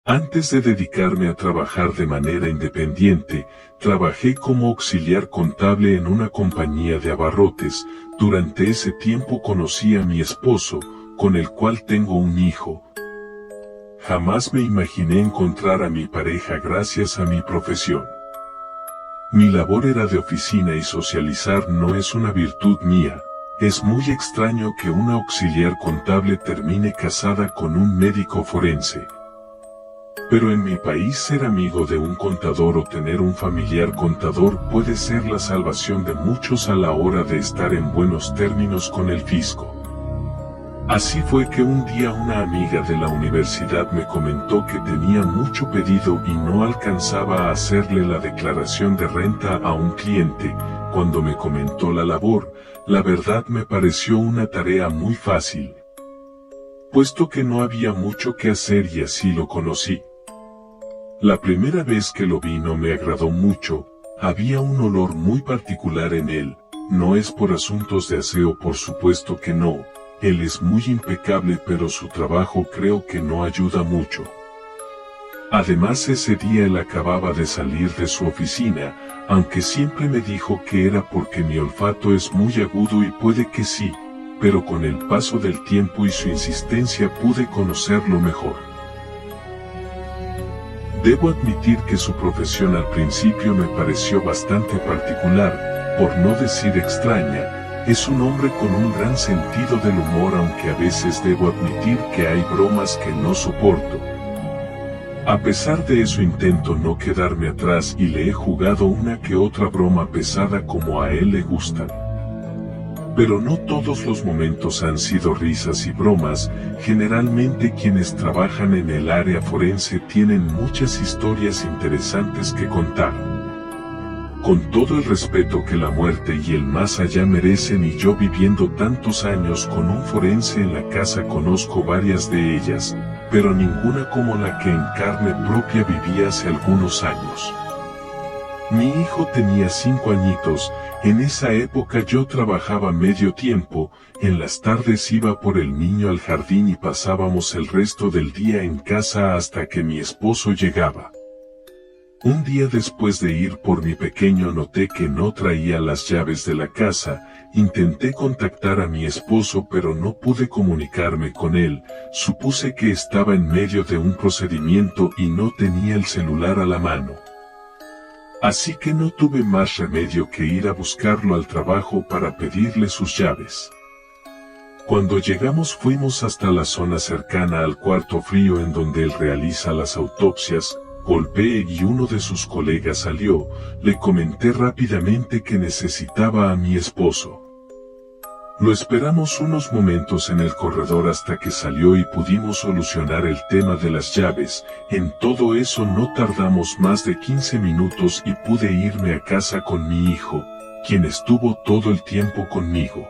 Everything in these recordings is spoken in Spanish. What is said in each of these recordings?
Antes de dedicarme a trabajar de manera independiente, trabajé como auxiliar contable en una compañía de abarrotes. Durante ese tiempo conocí a mi esposo, con el cual tengo un hijo. Jamás me imaginé encontrar a mi pareja gracias a mi profesión. Mi labor era de oficina y socializar no es una virtud mía. Es muy extraño que una auxiliar contable termine casada con un médico forense. Pero en mi país ser amigo de un contador o tener un familiar contador puede ser la salvación de muchos a la hora de estar en buenos términos con el fisco. Así fue que un día una amiga de la universidad me comentó que tenía mucho pedido y no alcanzaba a hacerle la declaración de renta a un cliente. Cuando me comentó la labor, la verdad me pareció una tarea muy fácil, puesto que no había mucho que hacer y así lo conocí. La primera vez que lo vi no me agradó mucho, había un olor muy particular en él. No es por asuntos de aseo, por supuesto que no. Él es muy impecable, pero su trabajo creo que no ayuda mucho. Además ese día él acababa de salir de su oficina, aunque siempre me dijo que era porque mi olfato es muy agudo y puede que sí, pero con el paso del tiempo y su insistencia pude conocerlo mejor. Debo admitir que su profesión al principio me pareció bastante particular, por no decir extraña. Es un hombre con un gran sentido del humor, aunque a veces debo admitir que hay bromas que no soporto. A pesar de eso intento no quedarme atrás y le he jugado una que otra broma pesada como a él le gustan. Pero no todos los momentos han sido risas y bromas. Generalmente quienes trabajan en el área forense tienen muchas historias interesantes que contar. Con todo el respeto que la muerte y el más allá merecen, y yo viviendo tantos años con un forense en la casa conozco varias de ellas, pero ninguna como la que en carne propia viví hace algunos años. Mi hijo tenía 5 añitos, en esa época yo trabajaba medio tiempo, en las tardes iba por el niño al jardín y pasábamos el resto del día en casa hasta que mi esposo llegaba. Un día después de ir por mi pequeño noté que no traía las llaves de la casa. Intenté contactar a mi esposo pero no pude comunicarme con él. Supuse que estaba en medio de un procedimiento y no tenía el celular a la mano. Así que no tuve más remedio que ir a buscarlo al trabajo para pedirle sus llaves. Cuando llegamos fuimos hasta la zona cercana al cuarto frío en donde él realiza las autopsias. Golpeé y uno de sus colegas salió. Le comenté rápidamente que necesitaba a mi esposo. Lo esperamos unos momentos en el corredor hasta que salió y pudimos solucionar el tema de las llaves. En todo eso no tardamos más de 15 minutos y pude irme a casa con mi hijo, quien estuvo todo el tiempo conmigo.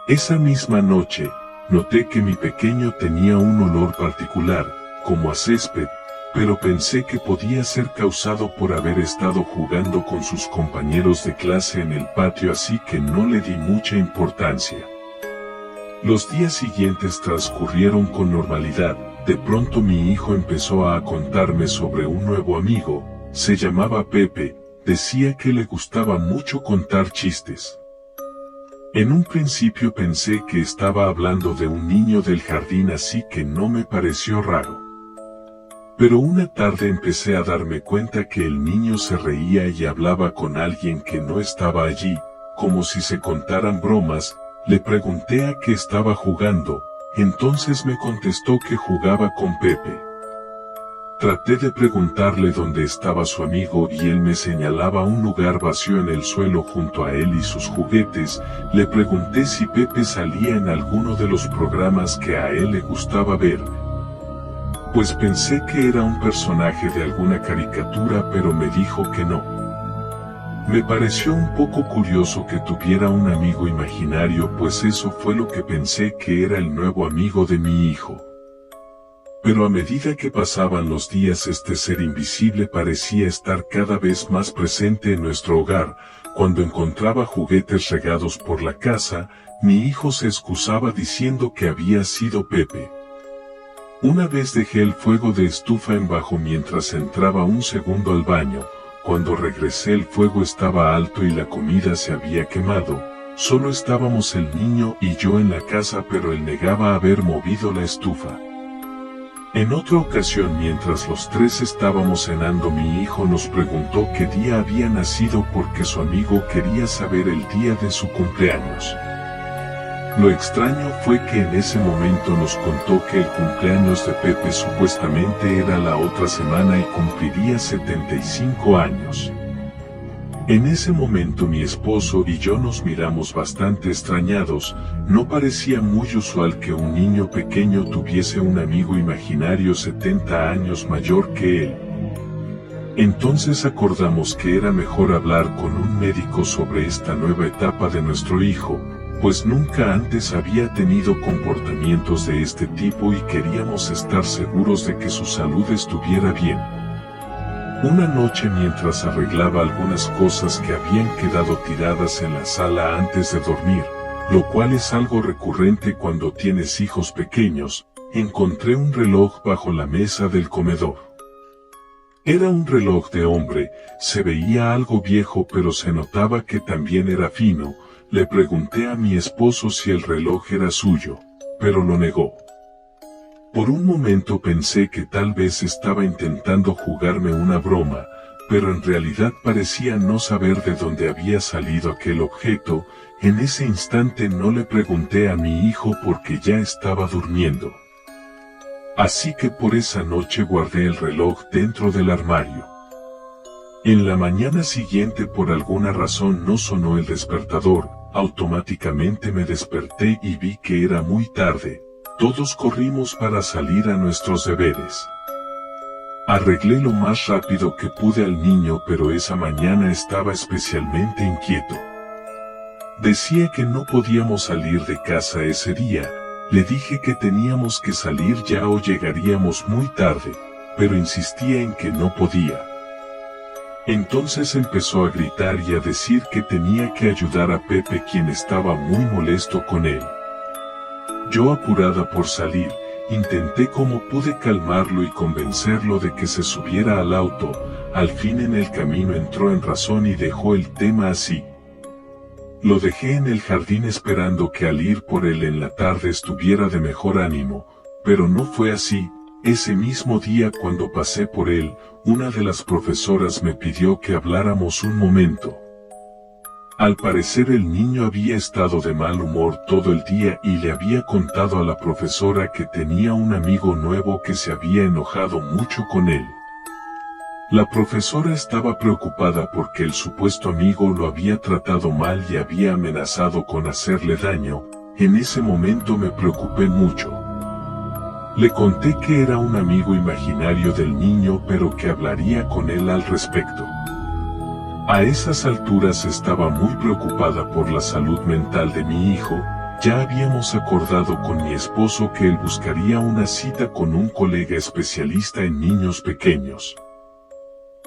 Esa misma noche, noté que mi pequeño tenía un olor particular, como a césped, pero pensé que podía ser causado por haber estado jugando con sus compañeros de clase en el patio, así que no le di mucha importancia. Los días siguientes transcurrieron con normalidad. De pronto mi hijo empezó a contarme sobre un nuevo amigo. Se llamaba Pepe. Decía que le gustaba mucho contar chistes. En un principio pensé que estaba hablando de un niño del jardín, así que no me pareció raro. Pero una tarde empecé a darme cuenta que el niño se reía y hablaba con alguien que no estaba allí, como si se contaran bromas. Le pregunté a qué estaba jugando, entonces me contestó que jugaba con Pepe. Traté de preguntarle dónde estaba su amigo y él me señalaba un lugar vacío en el suelo junto a él y sus juguetes. Le pregunté si Pepe salía en alguno de los programas que a él le gustaba ver, pues pensé que era un personaje de alguna caricatura, pero me dijo que no. Me pareció un poco curioso que tuviera un amigo imaginario, pues eso fue lo que pensé que era el nuevo amigo de mi hijo. Pero a medida que pasaban los días, este ser invisible parecía estar cada vez más presente en nuestro hogar. Cuando encontraba juguetes regados por la casa, mi hijo se excusaba diciendo que había sido Pepe. Una vez dejé el fuego de estufa en bajo mientras entraba un segundo al baño. Cuando regresé el fuego estaba alto y la comida se había quemado. Solo estábamos el niño y yo en la casa, pero él negaba haber movido la estufa. En otra ocasión, mientras los tres estábamos cenando, mi hijo nos preguntó qué día había nacido porque su amigo quería saber el día de su cumpleaños. Lo extraño fue que en ese momento nos contó que el cumpleaños de Pepe supuestamente era la otra semana y cumpliría 75 años. En ese momento mi esposo y yo nos miramos bastante extrañados. No parecía muy usual que un niño pequeño tuviese un amigo imaginario 70 años mayor que él. Entonces acordamos que era mejor hablar con un médico sobre esta nueva etapa de nuestro hijo, pues nunca antes había tenido comportamientos de este tipo y queríamos estar seguros de que su salud estuviera bien. Una noche, mientras arreglaba algunas cosas que habían quedado tiradas en la sala antes de dormir, lo cual es algo recurrente cuando tienes hijos pequeños, encontré un reloj bajo la mesa del comedor. Era un reloj de hombre, se veía algo viejo pero se notaba que también era fino. Le pregunté a mi esposo si el reloj era suyo, pero lo negó. Por un momento pensé que tal vez estaba intentando jugarme una broma, pero en realidad parecía no saber de dónde había salido aquel objeto. En ese instante no le pregunté a mi hijo porque ya estaba durmiendo. Así que por esa noche guardé el reloj dentro del armario. En la mañana siguiente, por alguna razón, no sonó el despertador. Automáticamente me desperté y vi que era muy tarde. Todos corrimos para salir a nuestros deberes. Arreglé lo más rápido que pude al niño, pero esa mañana estaba especialmente inquieto. Decía que no podíamos salir de casa ese día. Le dije que teníamos que salir ya o llegaríamos muy tarde, pero insistía en que no podía. Entonces empezó a gritar y a decir que tenía que ayudar a Pepe, quien estaba muy molesto con él. Yo, apurada por salir, intenté como pude calmarlo y convencerlo de que se subiera al auto. Al fin en el camino entró en razón y dejó el tema así. Lo dejé en el jardín esperando que al ir por él en la tarde estuviera de mejor ánimo, pero no fue así. Ese mismo día, cuando pasé por él, una de las profesoras me pidió que habláramos un momento. Al parecer el niño había estado de mal humor todo el día y le había contado a la profesora que tenía un amigo nuevo que se había enojado mucho con él. La profesora estaba preocupada porque el supuesto amigo lo había tratado mal y había amenazado con hacerle daño. En ese momento me preocupé mucho. Le conté que era un amigo imaginario del niño, pero que hablaría con él al respecto. A esas alturas estaba muy preocupada por la salud mental de mi hijo. Ya habíamos acordado con mi esposo que él buscaría una cita con un colega especialista en niños pequeños.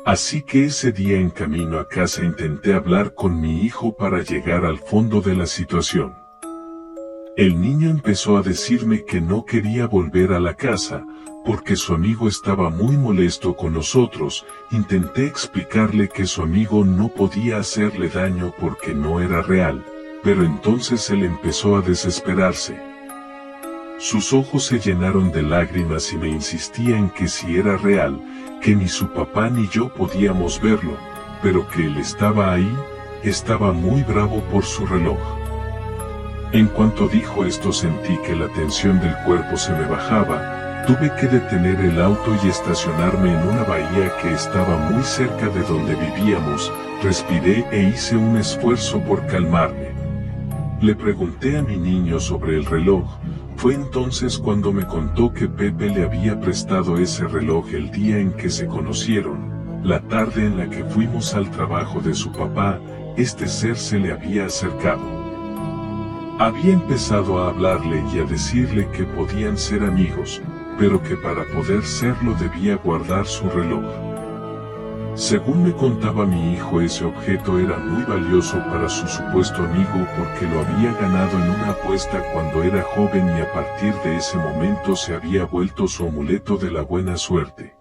Así que ese día, en camino a casa, intenté hablar con mi hijo para llegar al fondo de la situación. El niño empezó a decirme que no quería volver a la casa, porque su amigo estaba muy molesto con nosotros. Intenté explicarle que su amigo no podía hacerle daño porque no era real, pero entonces él empezó a desesperarse. Sus ojos se llenaron de lágrimas y me insistía en que si era real, que ni su papá ni yo podíamos verlo, pero que él estaba ahí. Estaba muy bravo por su reloj. En cuanto dijo esto, sentí que la tensión del cuerpo se me bajaba. Tuve que detener el auto y estacionarme en una bahía que estaba muy cerca de donde vivíamos. Respiré e hice un esfuerzo por calmarme. Le pregunté a mi niño sobre el reloj. Fue entonces cuando me contó que Pepe le había prestado ese reloj el día en que se conocieron. La tarde en la que fuimos al trabajo de su papá, este ser se le había acercado. Había empezado a hablarle y a decirle que podían ser amigos, pero que para poder serlo debía guardar su reloj. Según me contaba mi hijo, ese objeto era muy valioso para su supuesto amigo porque lo había ganado en una apuesta cuando era joven y a partir de ese momento se había vuelto su amuleto de la buena suerte.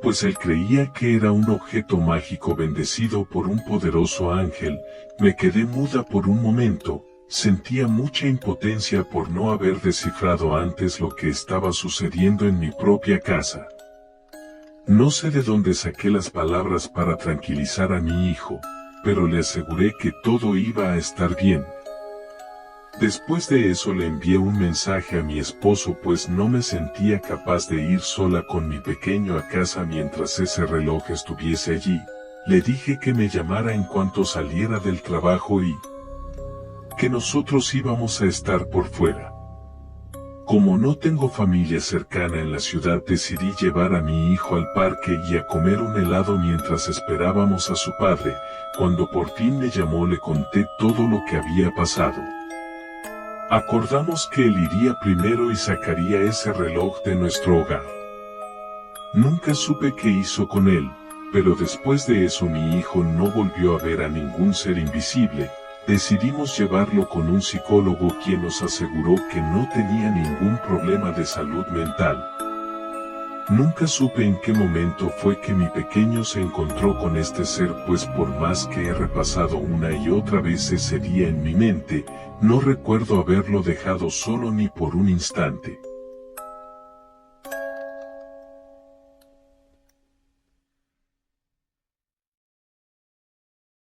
Pues él creía que era un objeto mágico bendecido por un poderoso ángel. Me quedé muda por un momento, sentía mucha impotencia por no haber descifrado antes lo que estaba sucediendo en mi propia casa. No sé de dónde saqué las palabras para tranquilizar a mi hijo, pero le aseguré que todo iba a estar bien. Después de eso le envié un mensaje a mi esposo pues no me sentía capaz de ir sola con mi pequeño a casa mientras ese reloj estuviese allí. Le dije que me llamara en cuanto saliera del trabajo y que nosotros íbamos a estar por fuera. Como no tengo familia cercana en la ciudad, decidí llevar a mi hijo al parque y a comer un helado mientras esperábamos a su padre. Cuando por fin me llamó le conté todo lo que había pasado. Acordamos que él iría primero y sacaría ese reloj de nuestro hogar. Nunca supe qué hizo con él, pero después de eso mi hijo no volvió a ver a ningún ser invisible. Decidimos llevarlo con un psicólogo quien nos aseguró que no tenía ningún problema de salud mental. Nunca supe en qué momento fue que mi pequeño se encontró con este ser, pues por más que he repasado una y otra vez ese día en mi mente, no recuerdo haberlo dejado solo ni por un instante.